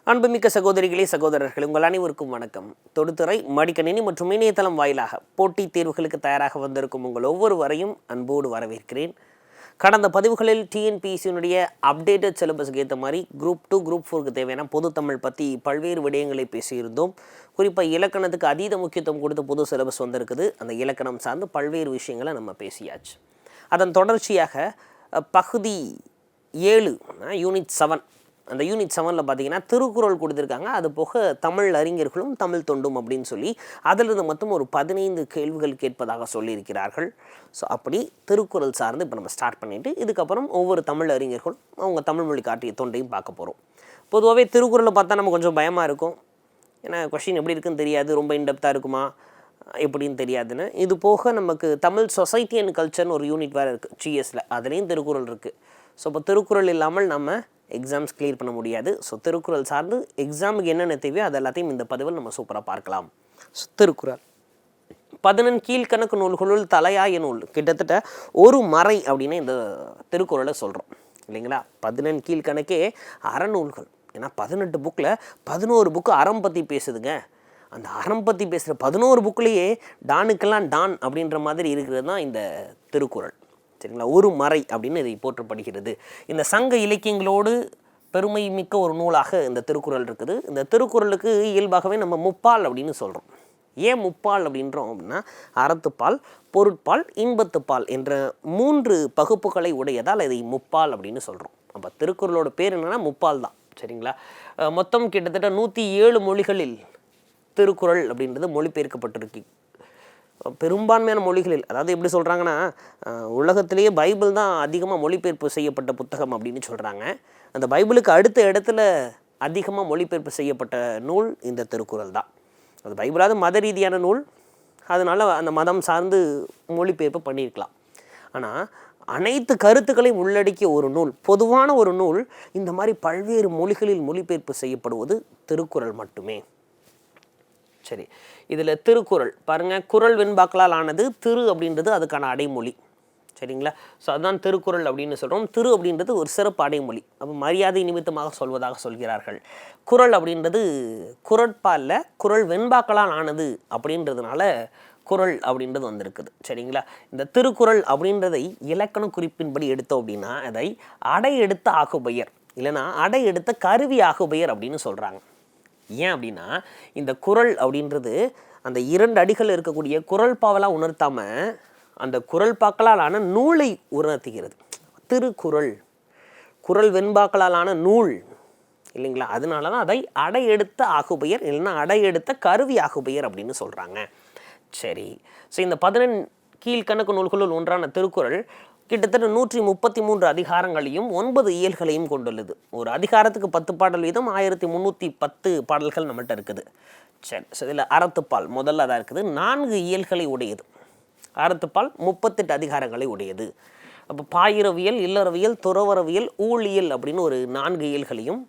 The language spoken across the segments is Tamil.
அன்புமிக்க சகோதரிகளே, சகோதரர்கள், உங்கள் அனைவருக்கும் வணக்கம். தொடுத்துறை மடிக்கணினி மற்றும் இணையதளம் வாயிலாக போட்டித் தேர்வுகளுக்கு தயாராக வந்திருக்கும் உங்கள் ஒவ்வொருவரையும் அன்போடு வரவேற்கிறேன். கடந்த பதிவுகளில் டிஎன்பிஎஸ்சியினுடைய அப்டேட்டட் சிலபஸுக்கு ஏற்ற மாதிரி குரூப் 2 குரூப் 4க்கு தேவையான பொது தமிழ் பற்றி பல்வேறு விடயங்களை பேசியிருந்தோம். குறிப்பாக இலக்கணத்துக்கு அதீத முக்கியத்துவம் கொடுத்து புது சிலபஸ் வந்திருக்குது. அந்த இலக்கணம் சார்ந்து பல்வேறு விஷயங்களை நம்ம பேசியாச்சு. அதன் தொடர்ச்சியாக பகுதி 7 யூனிட் 7, அந்த யூனிட் 7ல் பார்த்தீங்கன்னா திருக்குறள் கொடுத்துருக்காங்க. அது போக தமிழ் அறிஞர்களும் தமிழ் தொண்டும் அப்படின்னு சொல்லி அதிலிருந்து மொத்தம் ஒரு 15 கேள்விகள் கேட்பதாக சொல்லியிருக்கிறார்கள். ஸோ அப்படி திருக்குறள் சார்ந்து இப்போ நம்ம ஸ்டார்ட் பண்ணிவிட்டு இதுக்கப்புறம் ஒவ்வொரு தமிழ் அறிஞர்களும் அவங்க தமிழ் மொழி காட்டிய தொண்டையும் பார்க்க போகிறோம். பொதுவாகவே திருக்குறளை பார்த்தா நம்ம கொஞ்சம் பயமாக இருக்கும். ஏன்னா கொஷின் எப்படி இருக்குன்னு தெரியாது, ரொம்ப இன்டெப்த்தாக இருக்குமா எப்படின்னு தெரியாதுன்னு. இது போக நமக்கு தமிழ் சொசைட்டி அண்ட் கல்ச்சர்னு ஒரு யூனிட் வேறு இருக்குது ஜிஎஸ்ல, அதுலேயும் திருக்குறள் இருக்குது. ஸோ இப்போ திருக்குறள் இல்லாமல் நம்ம எக்ஸாம்ஸ் கிளியர் பண்ண முடியாது. ஸோ திருக்குறள் சார்ந்து எக்ஸாமுக்கு என்னென்ன தேவையோ அது எல்லாத்தையும் இந்த பதிவில் நம்ம சூப்பராக பார்க்கலாம். திருக்குறள் 14 கீழ்கணக்கு நூல்களுள் தலையாய நூல், கிட்டத்தட்ட ஒரு மறை அப்படின்னு இந்த திருக்குறளை சொல்கிறோம் இல்லைங்களா. 14 கீழ்கணக்கே அறநூல்கள். ஏன்னா 18 புக்கில் 11 புக்கு அறம் பற்றி பேசுதுங்க. அந்த அறம் பற்றி பேசுகிற 11 புக்குலேயே டானுக்கெல்லாம் டான் அப்படின்ற மாதிரி இருக்கிறது தான் இந்த திருக்குறள், சரிங்களா. ஒரு மறை அப்படின்னு இதை போற்றப்படுகிறது. இந்த சங்க இலக்கியங்களோடு பெருமை மிக்க ஒரு நூலாக இந்த திருக்குறள் இருக்குது. இந்த திருக்குறளுக்கு இயல்பாகவே நம்ம முப்பால் அப்படின்னு சொல்கிறோம். ஏன் முப்பால் அப்படின்றோம் அப்படின்னா, அறத்துப்பால், பொருட்பால், இன்பத்துப்பால் என்ற 3 பகுப்புகளை உடையதால் இதை முப்பால் அப்படின்னு சொல்கிறோம். அப்போ திருக்குறளோட பேர் என்னென்னா முப்பால் தான், சரிங்களா. மொத்தம் கிட்டத்தட்ட 107 மொழிகளில் திருக்குறள் அப்படின்றது மொழிபெயர்க்கப்பட்டிருக்கு. பெரும்பான்மையான மொழிகளில், அதாவது எப்படி சொல்கிறாங்கன்னா, உலகத்திலேயே பைபிள் தான் அதிகமாக மொழிபெயர்ப்பு செய்யப்பட்ட புத்தகம் அப்படின்னு சொல்கிறாங்க. அந்த பைபிளுக்கு அடுத்த இடத்துல அதிகமாக மொழிபெயர்ப்பு செய்யப்பட்ட நூல் இந்த திருக்குறள் தான். அது பைபிளாவது மத ரீதியான நூல், அதனால் அந்த மதம் சார்ந்து மொழிபெயர்ப்பு பண்ணியிருக்கலாம். ஆனால் அனைத்து கருத்துக்களையும் உள்ளடக்கிய ஒரு நூல், பொதுவான ஒரு நூல், இந்த மாதிரி பல்வேறு மொழிகளில் மொழிபெயர்ப்பு செய்யப்படுவது திருக்குறள் மட்டுமே. சரி, இதில் திருக்குறள் பாருங்கள், குறள் வெண்பாக்களால் ஆனது. திரு அப்படின்றது அதுக்கான அடைமொழி, சரிங்களா. ஸோ அதுதான் திருக்குறள் அப்படின்னு சொல்கிறோம். திரு அப்படின்றது ஒரு சிறப்பு அடைமொழி, அப்போ மரியாதை நிமித்தமாக சொல்வதாக சொல்கிறார்கள். குறள் அப்படின்றது குறட்பாலில் குறள் வெண்பாக்களால் ஆனது அப்படின்றதுனால குறள் அப்படின்றது வந்திருக்குது, சரிங்களா. இந்த திருக்குறள் அப்படின்றதை இலக்கண குறிப்பின்படி எடுத்தோம் அப்படின்னா அதை அடை எடுத்த ஆகுபெயர் இல்லைன்னா அடை எடுத்த கருவி ஆகுபெயர் அப்படின்னு சொல்கிறாங்க. ஏன் அப்படின்னா, இந்த குறள் அப்படின்றது அந்த 2 அடிகள் இருக்கக்கூடிய குறள் பாவலாக உணர்த்தாமல் அந்த குறள் பாக்களாலான நூலை உணர்த்துகிறது. திருக்குறள் குறள் வெண்பாக்களாலான நூல் இல்லைங்களா. அதனால தான் அதை அடை எடுத்த ஆகுபெயர் இல்லைன்னா அடை எடுத்த கருவி ஆகுபெயர் அப்படின்னு சொல்கிறாங்க. சரி, ஸோ இந்த 14 கீழ்கணக்கு நூல்களுள் ஒன்றான திருக்குறள் கிட்டத்தட்ட 133 அதிகாரங்களையும் 9 இயல்களையும் கொண்டுள்ளது. ஒரு அதிகாரத்துக்கு 10 பாடல் வீதம் 1310 பாடல்கள் நம்மகிட்ட இருக்குது. சரி, ஸோ இதில் அறத்துப்பால் முதல்ல தான் இருக்குது, 4 இயல்களை உடையது. அறத்துப்பால் 38 அதிகாரங்களை உடையது. அப்போ பாயிரவியல், இல்லறவியல், துறவரவியல், ஊழியல் அப்படின்னு ஒரு 4 இயல்களையும்,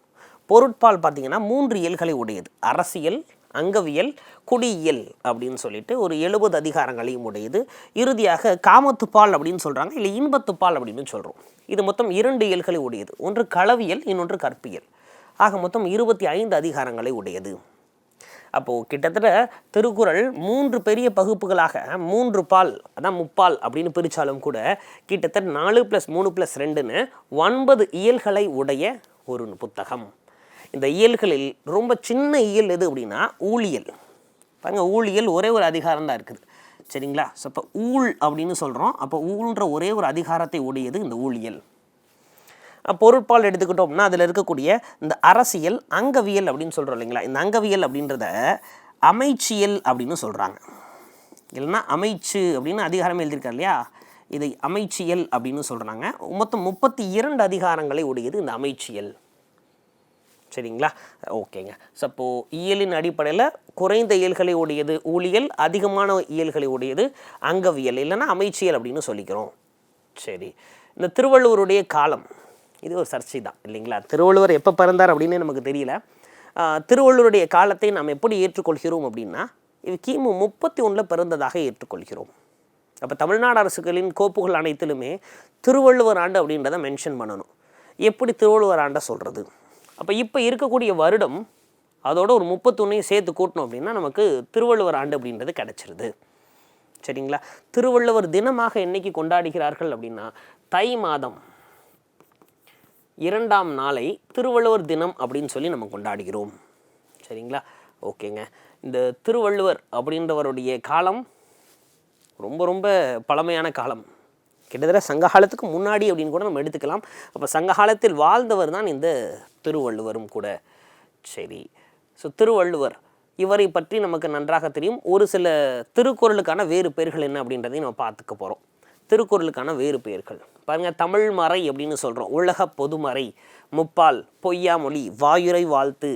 பொருட்பால் பார்த்திங்கன்னா 3 இயல்களை உடையது. அரசியல், அங்கவியல், குடியியல் அப்படின்னு சொல்லிட்டு ஒரு 70 அதிகாரங்களையும் உடையது. இறுதியாக காமத்துப்பால் அப்படின்னு சொல்கிறாங்க, இல்லை இன்பத்துப்பால் அப்படின்னு சொல்கிறோம். இது மொத்தம் 2 இயல்களை உடையது. ஒன்று களவியல், இன்னொன்று கற்பியல். ஆக மொத்தம் 25 அதிகாரங்களை உடையது. அப்போது கிட்டத்தட்ட திருக்குறள் 3 பெரிய பகுப்புகளாக 3 பால், அதான் முப்பால் அப்படின்னு பிரித்தாலும் கூட கிட்டத்தட்ட 4 + 3 + 2ன்னு 9 இயல்களை உடைய ஒரு புத்தகம். இந்த இயல்களில் ரொம்ப சின்ன இயல் எது அப்படின்னா ஊழியல். பாருங்க, ஊழியல் ஒரே ஒரு அதிகாரம் தான் இருக்குது, சரிங்களா. ஸோ இப்போ ஊழ் அப்படின்னு சொல்கிறோம். அப்போ ஊழ்ன்ற ஒரே ஒரு அதிகாரத்தை உடையது இந்த ஊழியல். பொருட்பால் எடுத்துக்கிட்டோம்னா அதில் இருக்கக்கூடிய இந்த அரசியல், அங்கவியல் அப்படின்னு சொல்கிறோம் இல்லைங்களா. இந்த அங்கவியல் அப்படின்றத அமைச்சியல் அப்படின்னு சொல்கிறாங்க, இல்லைன்னா அமைச்சு அப்படின்னு அதிகாரம் எழுதியிருக்காரு இல்லையா, இதை அமைச்சியல் அப்படின்னு சொல்கிறாங்க. மொத்தம் 32 அதிகாரங்களை உடையது இந்த அமைச்சியல், சரிங்களா. ஓகேங்க. ஸோ அப்போது இயலின் அடிப்படையில் குறைந்த இயல்களை உடையது ஊழியல், அதிகமான இயல்களை உடையது அங்கவியல் இல்லைன்னா அமைச்சியல் அப்படின்னு சொல்லிக்கிறோம். சரி, இந்த திருவள்ளுவருடைய காலம் இது ஒரு சர்ச்சை தான் இல்லைங்களா. திருவள்ளுவர் எப்போ பிறந்தார் அப்படின்னு நமக்கு தெரியல. திருவள்ளுவருடைய காலத்தை நாம் எப்படி ஏற்றுக்கொள்கிறோம் அப்படின்னா, இது கிமு 31 பிறந்ததாக ஏற்றுக்கொள்கிறோம். அப்போ தமிழ்நாடு அரசுகளின் கோப்புகள் அனைத்திலுமே திருவள்ளுவர் ஆண்டு அப்படின்றத மென்ஷன் பண்ணணும். எப்படி திருவள்ளுவர் ஆண்டை சொல்கிறது அப்போ இப்போ இருக்கக்கூடிய வருடம் அதோட ஒரு 31 சேர்த்து கூட்டணும் அப்படின்னா நமக்கு திருவள்ளுவர் ஆண்டு அப்படின்றது கிடச்சிருது. சரிங்களா? திருவள்ளுவர் தினமாக என்னைக்கு கொண்டாடுகிறார்கள் அப்படின்னா தை மாதம் 2ஆம் நாளை திருவள்ளுவர் தினம் அப்படின்னு சொல்லி நம்ம கொண்டாடுகிறோம். சரிங்களா? ஓகேங்க. இந்த திருவள்ளுவர் அப்படின்றவருடைய காலம் ரொம்ப ரொம்ப பழமையான காலம். கிட்டத்தட்ட சங்ககாலத்துக்கு முன்னாடி அப்படின்னு கூட நம்ம எடுத்துக்கலாம். அப்போ சங்ககாலத்தில் வாழ்ந்தவர் தான் இந்த திருவள்ளுவரும் கூட. சரி, ஸோ திருவள்ளுவர் இவரை பற்றி நமக்கு நன்றாக தெரியும். ஒரு சில திருக்குறளுக்கான வேறு பெயர்கள் என்ன அப்படின்றதையும் நம்ம பார்த்துக்க போகிறோம். திருக்குறளுக்கான வேறு பெயர்கள் பாருங்கள். தமிழ் மறை அப்படின்னு சொல்கிறோம். உலக பொதுமறை, முப்பால், பொய்யாமொழி, வாயுரை வாழ்த்து,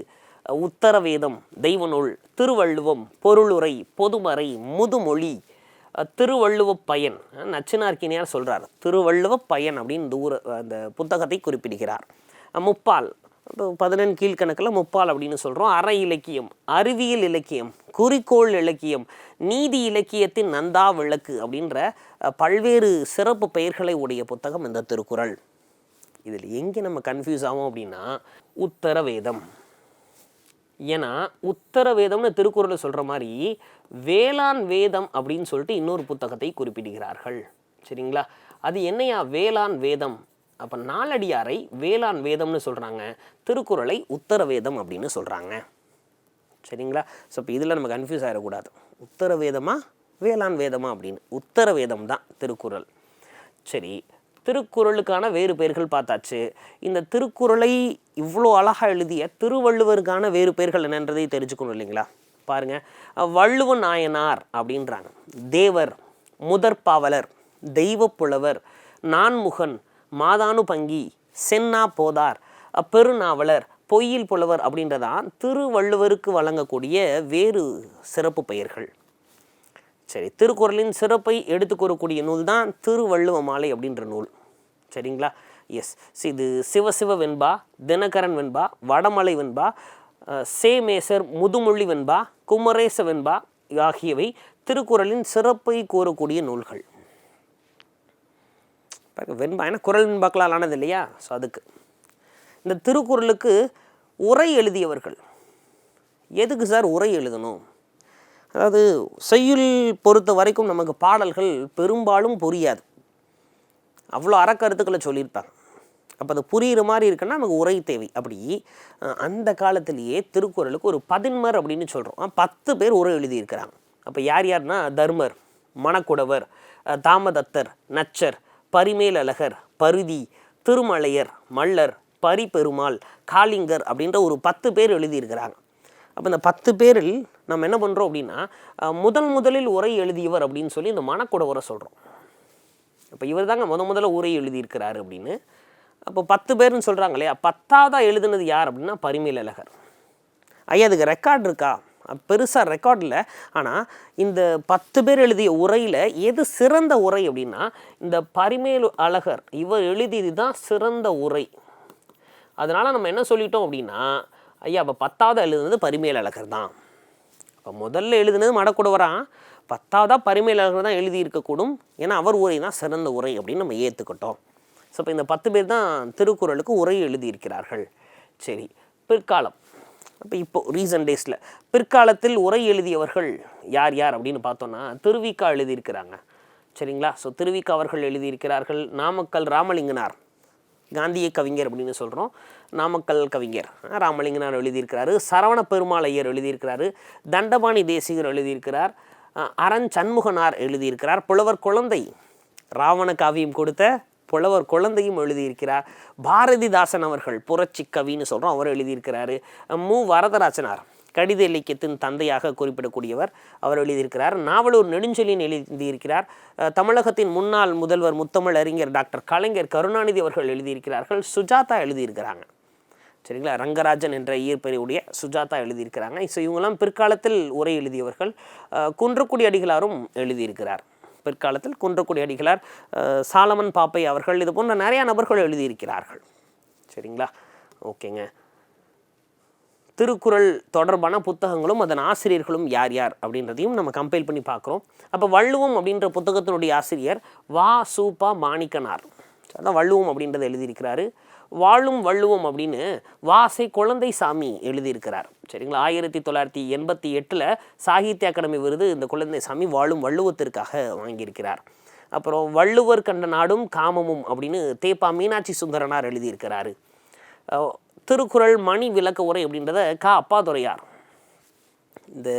உத்தரவேதம், தெய்வநூல், திருவள்ளுவம், பொருளுரை, பொதுமறை, முதுமொழி, திருவள்ளுவப் பயன். நச்சினார்க்கினியார் சொல்கிறார் திருவள்ளுவப் பயன் அப்படின்னு அந்த புத்தகத்தை குறிப்பிடுகிறார். முப்பால் 11 கீழ்கணக்கில் முப்பால் அப்படின்னு சொல்கிறோம். அற இலக்கியம், அறிவியல் இலக்கியம், குறிக்கோள் இலக்கியம், நீதி இலக்கியத்தின் நந்தா விளக்கு அப்படின்ற பல்வேறு சிறப்பு பெயர்களை உடைய புத்தகம் இந்த திருக்குறள். இதில் எங்கே நம்ம கன்ஃபியூஸ் ஆகும் அப்படின்னா உத்தரவேதம். ஏன்னா உத்தரவேதம்னு திருக்குறளை சொல்கிற மாதிரி வேளாண் வேதம் அப்படின்னு சொல்லிட்டு இன்னொரு புத்தகத்தை குறிப்பிடுகிறார்கள். சரிங்களா? அது என்னையா வேளாண் வேதம்? அப்போ நாலடியாரை வேளாண் வேதம்னு சொல்கிறாங்க, திருக்குறளை உத்தரவேதம் அப்படின்னு சொல்கிறாங்க. சரிங்களா? ஸோ இப்போ இதில் நம்ம கன்ஃபியூஸ் ஆகிடக்கூடாது. உத்தரவேதமா வேளாண் வேதமா அப்படின்னு. உத்தரவேதம் தான் திருக்குறள். சரி, திருக்குறளுக்கான வேறு பெயர்கள் பார்த்தாச்சு. இந்த திருக்குறளை இவ்வளோ அழகாக எழுதிய திருவள்ளுவருக்கான வேறு பெயர்கள் என்னன்றதை தெரிஞ்சுக்கணும் இல்லைங்களா? பாருங்கள், வள்ளுவ நாயனார் அப்படின்றாங்க, தேவர், முதற்பாவலர், தெய்வப்புலவர், நான்முகன், மாதானு பங்கி, சென்னா போதார், பெருநாவலர், பொய்யில் புலவர் அப்படின்றதான் திருவள்ளுவருக்கு வழங்கக்கூடிய வேறு சிறப்பு பெயர்கள். சரி, திருக்குறளின் சிறப்பை எடுத்துக்கூறக்கூடிய நூல் தான் திருவள்ளுவ மாலை அப்படின்ற நூல். சரிங்களா? எஸ், இது சிவசிவ வெண்பா, தினகரன் வெண்பா, வடமலை வெண்பா, சேமேசர் முதுமொழி வெண்பா, குமரேச வெண்பா ஆகியவை திருக்குறளின் சிறப்பை கூறக்கூடிய நூல்கள். வெண்பா ஏன்னா குறள் வெண்பாக்களால் ஆனது இல்லையா? ஸோ அதுக்கு இந்த திருக்குறளுக்கு உரை எழுதியவர்கள். எதுக்கு சார் உரை எழுதணும்? அதாவது செய்யுள் பொறுத்த வரைக்கும் நமக்கு பாடல்கள் பெரும்பாலும் புரியாது, அவ்வளோ அறக்கருத்துக்களை சொல்லியிருப்பாங்க. அப்போ அது புரிகிற மாதிரி இருக்குன்னா நமக்கு உரை தேவை. அப்படி அந்த காலத்திலேயே திருக்குறளுக்கு ஒரு பதின்மர் அப்படின்னு சொல்கிறோம், 10 பேர் உரை எழுதியிருக்கிறாங்க. அப்போ யார் யாருன்னா தர்மர், மணக்குடவர், தாமதத்தர், நச்சர், பரிமேலழகர், பருதி, திருமலையர், மல்லர், பரிபெருமாள், காளிங்கர் அப்படின்ற ஒரு 10 பேர் எழுதியிருக்கிறாங்க. அப்போ இந்த 10 பேரில் நம்ம என்ன பண்ணுறோம் அப்படின்னா முதலில் உரை எழுதியவர் அப்படின்னு சொல்லி இந்த மணக்குடவரை சொல்கிறோம். அப்போ இவர் தாங்க முதல்ல உரை எழுதியிருக்கிறாரு அப்படின்னு. அப்போ 10 பேர்னு சொல்கிறாங்க இல்லையா? 10ஆவதாக எழுதுனது யார் அப்படின்னா பரிமேலழகர். ஐயா அதுக்கு ரெக்கார்டு இருக்கா? பெருசாக ரெக்கார்ட் இல்லை. ஆனால் இந்த 10 பேர் எழுதிய உரையில் எது சிறந்த உரை அப்படின்னா இந்த பரிமேலு அழகர் இவர் எழுதியது தான் சிறந்த உரை. அதனால் நம்ம என்ன சொல்லிட்டோம் அப்படின்னா ஐயா அப்போ 10ஆவது எழுதுனது பரிமேலழகர் தான். இப்போ முதல்ல எழுதுனது மடக்குடவரா, 10ஆவதாக பரிமேலழகர் தான் எழுதியிருக்கக்கூடும். ஏன்னா அவர் உரை தான் சிறந்த உரை அப்படின்னு நம்ம ஏற்றுக்கிட்டோம். ஸோ இப்போ இந்த 10 பேர் தான் திருக்குறளுக்கு உரை எழுதியிருக்கிறார்கள். சரி, பிற்காலம். அப்போ இப்போது ரீசன்ட் டேஸில் பிற்காலத்தில் உரை எழுதியவர்கள் யார் யார் அப்படின்னு பார்த்தோன்னா திருவிக்கா எழுதியிருக்கிறாங்க. சரிங்களா? ஸோ திருவிக்கா அவர்கள் எழுதியிருக்கிறார்கள். நாமக்கல் ராமலிங்கனார், காந்திய கவிஞர் அப்படின்னு சொல்கிறோம், நாமக்கல் கவிஞர் ராமலிங்கனார் எழுதியிருக்கிறாரு. சரவண பெருமாள் ஐயர் எழுதியிருக்கிறாரு. தண்டபாணி தேசிகர் எழுதியிருக்கிறார். அரண் சண்முகனார் எழுதியிருக்கிறார். புலவர் குழந்தை ராவண காவியம் கொடுத்த புலவர் குழந்தையும் எழுதியிருக்கிறார். பாரதிதாசன் அவர்கள் புரட்சி கவின்னு சொல்கிறோம், அவர் எழுதியிருக்கிறாரு. மு வரதராசனார் கடித இலக்கியத்தின் தந்தையாக குறிப்பிடக்கூடியவர், அவர் எழுதியிருக்கிறார். நாவலூர் நெடுஞ்செழியன் எழுதியிருக்கிறார். தமிழகத்தின் முன்னாள் முதல்வர் முத்தமிழ் அறிஞர் டாக்டர் கலைஞர் கருணாநிதி அவர்கள் எழுதியிருக்கிறார்கள். சுஜாதா எழுதியிருக்கிறாங்க. சரிங்களா? ரங்கராஜன் என்ற இயற்பெயருடைய சுஜாதா எழுதியிருக்கிறாங்க. ஸோ இவங்கெல்லாம் பிற்காலத்தில் உரை எழுதியவர்கள். குன்றக்குடி அடிகளாரும் எழுதியிருக்கிறார் பிற்காலத்தில். குன்றக்குடி அடிகளார், சாலமன் பாப்பை அவர்கள், இது போன்ற நிறையா நபர்கள் எழுதியிருக்கிறார்கள். சரிங்களா? ஓகேங்க. திருக்குறள் தொடர்பான புத்தகங்களும் அதன் ஆசிரியர்களும் யார் யார் அப்படின்றதையும் நம்ம கம்பைல் பண்ணி பார்க்குறோம். அப்போ வள்ளுவம் அப்படின்ற புத்தகத்தினுடைய ஆசிரியர் வா சூப்பா மாணிக்கனார். அதான் வள்ளுவம் அப்படின்றத எழுதியிருக்கிறாரு. வாழும் வள்ளுவம் அப்படின்னு வாசை குழந்தைசாமி எழுதியிருக்கிறார். சரிங்களா, 1988 சாகித்ய அகாடமி விருது இந்த குழந்தைசாமி வாழும் வள்ளுவத்திற்காக வாங்கியிருக்கிறார். அப்புறம் வள்ளுவர் கண்ட நாடும் காமமும் அப்படின்னு தேப்பா மீனாட்சி சுந்தரனார் எழுதியிருக்கிறாரு. திருக்குறள் மணி விளக்க உரை அப்படின்றத அப்பாதுரையார். இந்த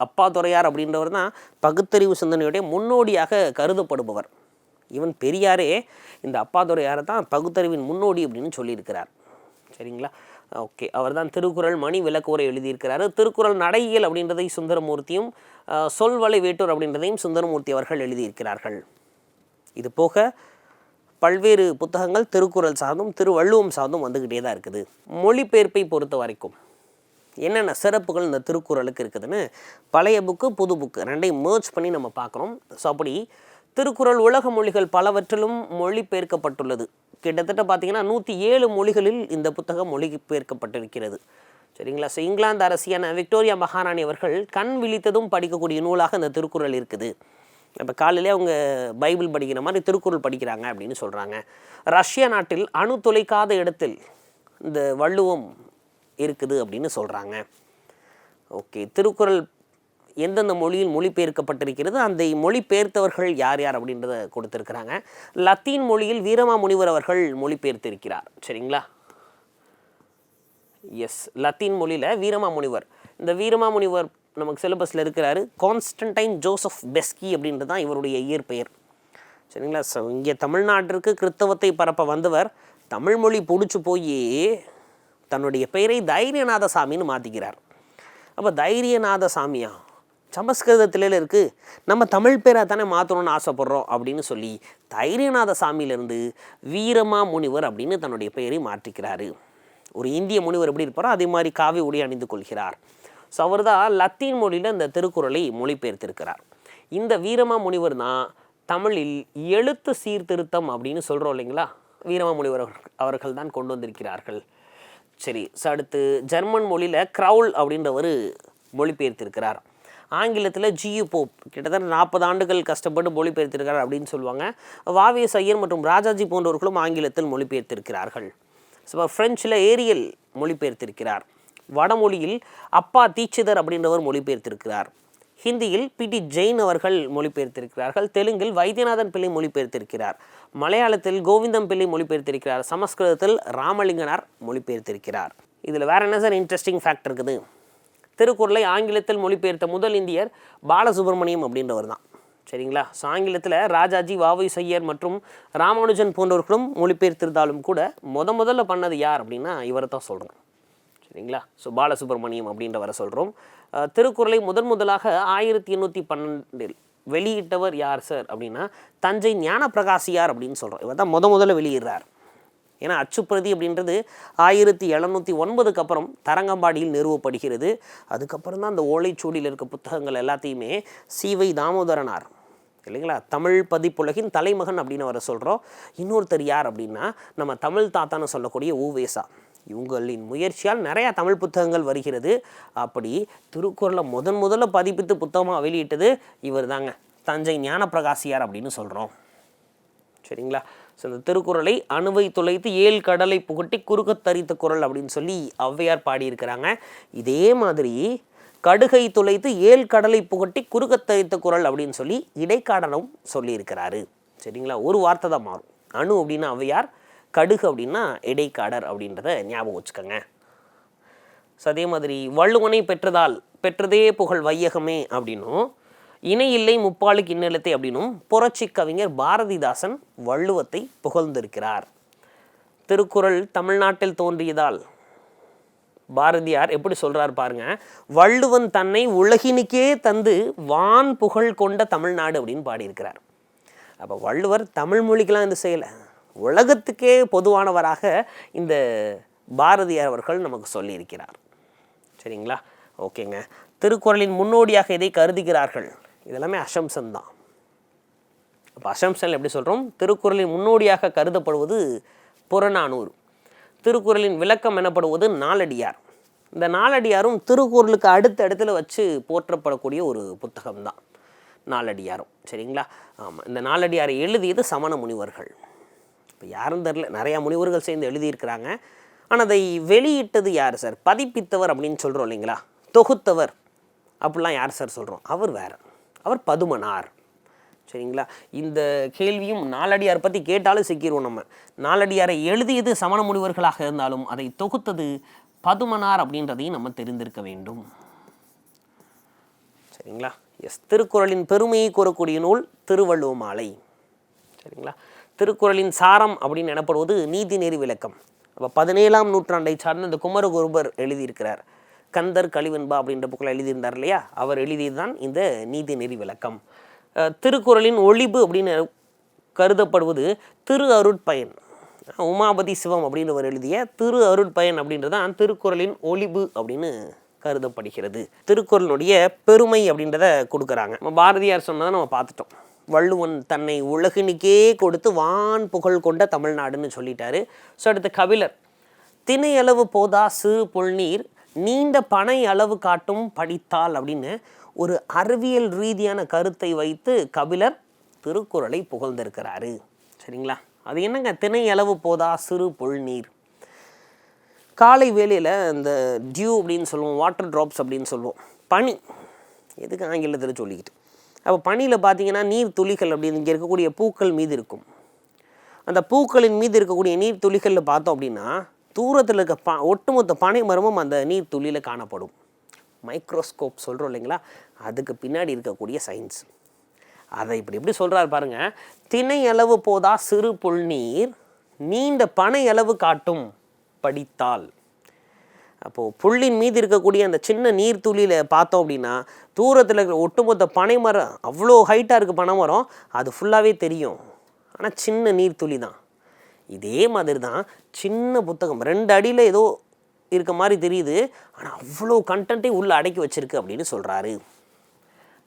அப்பாதுரையார் அப்படின்றவர் தான் பகுத்தறிவு சிந்தனையுடைய முன்னோடியாக கருதப்படுபவர். ஈவன் பெரியாரே இந்த அப்பாதுரையாரை தான் பகுத்தறிவின் முன்னோடி அப்படின்னு சொல்லியிருக்கிறார். சரிங்களா, ஓகே. அவர் தான் திருக்குறள் மணி விளக்க உரை எழுதியிருக்கிறாரு. திருக்குறள் நடையியல் அப்படின்றதை சுந்தரமூர்த்தியும், சொல்வலை வேட்டூர் அப்படின்றதையும் சுந்தரமூர்த்தி அவர்கள் எழுதியிருக்கிறார்கள். இது போக பல்வேறு புத்தகங்கள் திருக்குறள் சார்ந்தும் திருவள்ளுவம் சார்ந்தும் வந்துக்கிட்டே தான் இருக்குது. மொழிபெயர்ப்பை பொறுத்த வரைக்கும் என்னென்ன சிறப்புகள் இந்த திருக்குறளுக்கு இருக்குதுன்னு பழைய புக்கு புது புக்கு ரெண்டையும் மேர்ஜ் பண்ணி நம்ம பார்க்குறோம். ஸோ அப்படி திருக்குறள் உலக மொழிகள் பலவற்றிலும் மொழிபெயர்க்கப்பட்டுள்ளது. கிட்டத்தட்ட பார்த்திங்கன்னா 107 மொழிகளில் இந்த புத்தகம் மொழிபெயர்க்கப்பட்டிருக்கிறது. சரிங்களா, ஸோ இங்கிலாந்து அரசியான விக்டோரியா மகாராணி அவர்கள் கண் விழித்ததும் படிக்கக்கூடிய நூலாக இந்த திருக்குறள் இருக்குது. இப்போ காலையிலே அவங்க பைபிள் படிக்கிற மாதிரி திருக்குறள் படிக்கிறாங்க அப்படின்னு சொல்கிறாங்க. ரஷ்ய நாட்டில் அணு தொலைக்காத இடத்தில் இந்த வள்ளுவம் இருக்குது அப்படின்னு சொல்கிறாங்க. ஓகே, திருக்குறள் எந்தெந்த மொழியில் மொழிபெயர்க்கப்பட்டிருக்கிறது, அந்த மொழிபெயர்த்தவர்கள் யார் யார் அப்படின்றத கொடுத்துருக்குறாங்க. லத்தீன் மொழியில் வீரமாமுனிவர் அவர்கள் மொழிபெயர்த்திருக்கிறார். சரிங்களா, எஸ், லத்தீன் மொழியில் வீரமாமுனிவர். இந்த வீரமாமுனிவர் நமக்கு சிலபஸில் இருக்கிறாரு. கான்ஸ்டன்டைன் ஜோசப் பெஸ்கி அப்படின்றது தான் இவருடைய இயற்பெயர். சரிங்களா, ஸோ இங்கே தமிழ்நாட்டிற்கு கிறிஸ்தவத்தை பரப்ப வந்தவர் தமிழ் மொழி பிடிச்சி போய் தன்னுடைய பெயரை தைரியநாத சாமின்னு மாற்றிக்கிறார். அப்போ தைரியநாத சாமியா சமஸ்கிருதத்தில இருக்குது, நம்ம தமிழ் பேரை தானே மாற்றணும்னு ஆசைப்படுறோம் அப்படின்னு சொல்லி தைரியநாத சாமியிலேருந்து வீரமா முனிவர் அப்படின்னு தன்னுடைய பெயரை மாற்றிக்கிறாரு. ஒரு இந்திய முனிவர் எப்படி இருப்பாரோ அதே மாதிரி காவி உடை அணிந்து கொள்கிறார். ஸோ அவர் தான் லத்தீன் மொழியில் இந்த திருக்குறளை மொழிபெயர்த்திருக்கிறார். இந்த வீரமா முனிவர் தான் தமிழில் எழுத்து சீர்திருத்தம் அப்படின்னு சொல்கிறோம் இல்லைங்களா, வீரமா முனிவர் அவர்கள் தான் கொண்டு வந்திருக்கிறார்கள். சரி, ஸோ அடுத்து ஜெர்மன் மொழியில் க்ரவுல் அப்படின்றவர் மொழிபெயர்த்திருக்கிறார். ஆங்கிலத்தில் ஜியு போப் கிட்டத்தட்ட 40 ஆண்டுகள் கஷ்டப்பட்டு மொழிபெயர்த்திருக்கிறார் அப்படின்னு சொல்லுவாங்க. வாவியஸ் ஐயர் மற்றும் ராஜாஜி போன்றவர்களும் ஆங்கிலத்தில் மொழிபெயர்த்திருக்கிறார்கள். So ஃப்ரெஞ்சில் Ariel மொழிபெயர்த்திருக்கிறார். வடமொழியில் அப்பா தீட்சிதர் அப்படின்றவர் மொழிபெயர்த்திருக்கிறார். ஹிந்தியில் பிடி ஜெயின் அவர்கள் மொழிபெயர்த்திருக்கிறார்கள். தெலுங்கில் வைத்தியநாதன் பிள்ளை மொழிபெயர்த்திருக்கிறார். மலையாளத்தில் கோவிந்தம் பிள்ளை மொழிபெயர்த்திருக்கிறார். சமஸ்கிருதத்தில் ராமலிங்கனார் மொழிபெயர்த்திருக்கிறார். இதில் வேறு என்ன சார் இன்ட்ரெஸ்டிங் ஃபேக்ட் இருக்குது? திருக்குறளை ஆங்கிலத்தில் மொழிபெயர்த்த முதல் இந்தியர் பாலசுப்ரமணியம் அப்படின்றவர் தான். சரிங்களா, ஸோ ஆங்கிலத்தில் ராஜாஜி, வாவிஸ் ஐயர் மற்றும் ராமானுஜன் போன்றவர்களும் மொழிபெயர்த்திருந்தாலும் கூட முதல்ல பண்ணது யார் அப்படின்னா இவரை தான் சொல்கிறோம். சரிங்களா, ஸோ பாலசுப்ரமணியம் அப்படின்றவரை சொல்கிறோம். திருக்குறளை முதலாக 1812 வெளியிட்டவர் யார் சார் அப்படின்னா தஞ்சை ஞானப்பிரகாசியார் அப்படின்னு சொல்கிறோம். இவர் தான் முதல்ல வெளியிடுறார். ஏன்னா அச்சுப்பிரதி அப்படின்றது 1709 அப்புறம் தரங்கம்பாடியில் நிறுவப்படுகிறது. அதுக்கப்புறம் தான் அந்த ஓலைச்சூடியில் இருக்க புத்தகங்கள் எல்லாத்தையுமே சி.வை. தாமோதரனார் இல்லைங்களா, தமிழ் பதிப்புலகின் தலைமகன் அப்படின்னு வர சொல்கிறோம். இன்னொருத்தர் யார் அப்படின்னா நம்ம தமிழ் தாத்தான்னு சொல்லக்கூடிய ஊவேசா. இவங்களின் முயற்சியால் நிறையா தமிழ் புத்தகங்கள் வருகிறது. அப்படி திருக்குறளை முதல்ல பதிப்பித்து புத்தகமாக வெளியிட்டது இவர் தாங்க, தஞ்சை ஞானப்பிரகாசியார் அப்படின்னு சொல்கிறோம். சரிங்களா, ஸோ இந்த திருக்குறளை அணுவை துளைத்து 7 கடலை புகட்டி குறுக்கத்தரித்த குறள் அப்படின்னு சொல்லி ஔவையார் பாடியிருக்கிறாங்க. இதே மாதிரி கடுகை துளைத்து 7 கடலை புகட்டி குறுக்கத்தரித்த குறள் அப்படின்னு சொல்லி இடைக்காடனும் சொல்லியிருக்கிறாரு. சரிங்களா, ஒரு வார்த்தை தான் மாறும். அணு அப்படின்னா ஔவையார், கடுகு அப்படின்னா இடைக்காடர் அப்படின்றத ஞாபகம் வச்சுக்கோங்க. ஸோ அதே மாதிரி வள்ளுவனை பெற்றதே புகழ் வையகமே அப்படின்னும் இணை இல்லை முப்பாலுக்கு இன்னெழுத்தை அப்படின்னும் புரட்சி கவிஞர் பாரதிதாசன் வள்ளுவத்தை புகழ்ந்திருக்கிறார். திருக்குறள் தமிழ்நாட்டில் தோன்றியதால் பாரதியார் எப்படி சொல்றார் பாருங்க, வள்ளுவன் தன்னை உலகினுக்கே தந்து வான் புகழ் கொண்ட தமிழ்நாடு அப்படின்னு பாடியிருக்கிறார். அப்போ வள்ளுவர் தமிழ் மொழிக்கெல்லாம் இந்த செய்யலை, உலகத்துக்கே பொதுவானவராக இந்த பாரதியார் அவர்கள் நமக்கு சொல்லியிருக்கிறார். சரிங்களா, ஓகேங்க. திருக்குறளின் முன்னோடியாக இதை கருதுகிறார்கள். இதெல்லாமே அசம்சன் தான். அப்போ அசம்சன் எப்படி சொல்கிறோம்? திருக்குறளின் முன்னோடியாக கருதப்படுவது புறநானூறு. திருக்குறளின் விளக்கம் எனப்படுவது நாலடியார். இந்த நாலடியாரும் திருக்குறளுக்கு அடுத்த இடத்துல வச்சு போற்றப்படக்கூடிய ஒரு புத்தகம்தான் நாலடியாரும். சரிங்களா, ஆமாம். இந்த நாலடியாரை எழுதியது சமண முனிவர்கள். இப்போ யாரும் தெரில, நிறையா முனிவர்கள் சேர்ந்து எழுதியிருக்கிறாங்க. ஆனால் அதை வெளியிட்டது யார் சார்? பதிப்பித்தவர் அப்படின்னு சொல்கிறோம் இல்லைங்களா, தொகுத்தவர் அப்படிலாம் யார் சார் சொல்கிறோம்? அவர் வேறு, அவர் பதுமனார். சரிங்களா? இந்த கேள்வியும் நாலடியார் பற்றி கேட்டாலும் சிக்கிடுவோம் நம்ம. நாலடியாரை எழுதியது சமண முனிவர்களாக இருந்தாலும் அதை தொகுத்தது பதுமனார் அப்படின்றதையும் நம்ம தெரிந்திருக்க வேண்டும். சரிங்களா? எஸ், திருக்குறளின் பெருமையை கூறக்கூடிய நூல் திருவள்ளுவ மாலை. சரிங்களா? திருக்குறளின் சாரம் அப்படின்னு எனப்படுவது நீதி நெறி விளக்கம். அப்போ 17ஆம் நூற்றாண்டை சார்ந்த இந்த குமரகுருபர் எழுதியிருக்கிறார். கந்தர் கலிவெண்பா அப்படின்ற புக்கில் எழுதியிருந்தார் இல்லையா, அவர் எழுதியது தான் இந்த நீதி நெறி விளக்கம். திருக்குறளின் ஒளிபு அப்படின்னு கருதப்படுவது திரு அருட்பயன். உமாபதி சிவம் அப்படின்றவர் எழுதிய திரு அருட்பயன் அப்படின்றதான் திருக்குறளின் ஒளிபு அப்படின்னு கருதப்படுகிறது. திருக்குறளுடைய பெருமை அப்படின்றத கொடுக்குறாங்க. நம்ம பாரதியார் சொன்னதை நம்ம பார்த்துட்டோம். வள்ளுவன் தன்னை உலகினுக்கே கொடுத்து வான் புகழ் கொண்ட தமிழ்நாடுன்னு சொல்லிட்டாரு. ஸோ அடுத்து கபிலர், திணை அளவு போதா சிறு பொல்நீர் நீண்ட பனை அளவு காட்டும் படித்தால் அப்படின்னு ஒரு அறிவியல் ரீதியான கருத்தை வைத்து கபிலர் திருக்குறளை புகழ்ந்திருக்கிறாரு. சரிங்களா? அது என்னங்க திணை அளவு போதா சிறு பொல்நீர்? காலை வேளையில் இந்த டியூ அப்படின்னு சொல்லுவோம், வாட்டர் ட்ராப்ஸ் அப்படின்னு சொல்லுவோம், பனி, எதுக்கு ஆங்கிலத்தில் சொல்லிக்கிட்டு. அப்போ பனியில் பார்த்தீங்கன்னா நீர் துளிகள் அப்படின்னு இங்கே இருக்கக்கூடிய பூக்கள் மீது இருக்கும். அந்த பூக்களின் மீது இருக்கக்கூடிய நீர் துளிகளில் பார்த்தோம் அப்படின்னா தூரத்தில் இருக்க ஒட்டுமொத்த பனை மரமும் அந்த நீர் துளியில் காணப்படும். மைக்ரோஸ்கோப் சொல்கிறோம் இல்லைங்களா, அதுக்கு பின்னாடி இருக்கக்கூடிய சயின்ஸ். அதை இப்படி எப்படி சொல்கிறாரு பாருங்கள். திணை அளவு போதா சிறு பொல்நீர் நீண்ட பனை அளவு காட்டும் படித்தால். அப்போது புல்லின் மீது இருக்கக்கூடிய அந்த சின்ன நீர் துளியில் பார்த்தோம் அப்படின்னா தூரத்தில் இருக்கிற ஒட்டுமொத்த பனை மரம், அவ்வளோ ஹைட்டாக இருக்குது பனை மரம், அது ஃபுல்லாகவே தெரியும். ஆனால் சின்ன நீர் துளி தான். இதே மாதிரி தான் சின்ன புத்தகம் 2 அடியில் ஏதோ இருக்க மாதிரி தெரியுது, ஆனால் அவ்வளோ கண்டென்ட்டை உள்ளே அடக்கி வச்சிருக்கு அப்படின்னு சொல்கிறாரு.